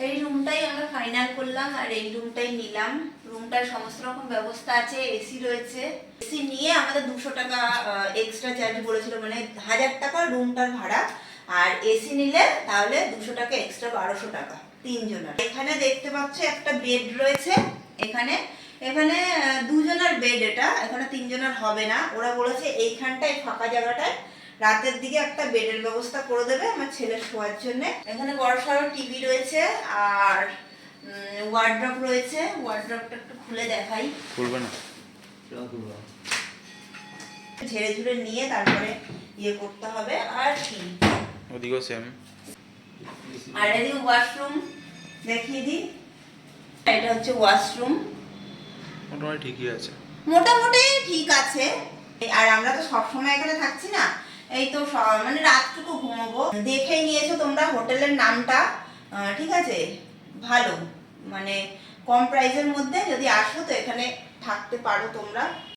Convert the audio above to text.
এই রুমটাই আমরা ফাইনাল করলাম আর এই রুমটাই নিলাম। রুমটার সমস্ত রকম ব্যবস্থা আছে, এসি রয়েছে। এসি নিয়ে আমাদের 200 টাকা এক্সট্রা চার্জ বলেছিল, মানে 1000 টাকা রুমটার ভাড়া। আর এসি নিলে তাহলে 200 টাকা এক্সট্রা, 1200 টাকা তিনজনের। এখানে দেখতে পাচ্ছ একটা বেড রয়েছে। এখানে এখানে দুজনের বেড, এটা এখানে তিনজনের হবে না। ওরা বলেছে এইখানটায় ফাঁকা জায়গাটায় রাতের দিকে একটা বেডের ব্যবস্থা করে দেবে আমার ছেলের শোয়ার জন্য। এখানে বড়সড় টিভি রয়েছে আর ওয়ার্ড্রপ রয়েছে। ওয়ার্ড্রপটা একটু খুলে দেখাই। খুলবে না, ঝেড়ে ঝুড়ে নিয়ে তারপরে ইয়ে করতে হবে। আর কি ওদিকেও সেম। আর এদিকে ওয়াশরুম দেখিয়ে দিই। এটা হচ্ছে ওয়াশরুম। মোটামুটি ঠিকই আছে, মোটামুটি ঠিক আছে। আর আমরা তো সবসময় এখানে থাকছি না, এই তো মানে রাতটুকু ঘুমাবো। দেখেই নিয়েছো তোমরা হোটেলের নামটা, ঠিক আছে, ভালো, মানে কম প্রাইসের মধ্যে যদি আসো তো এখানে থাকতে পারো তোমরা।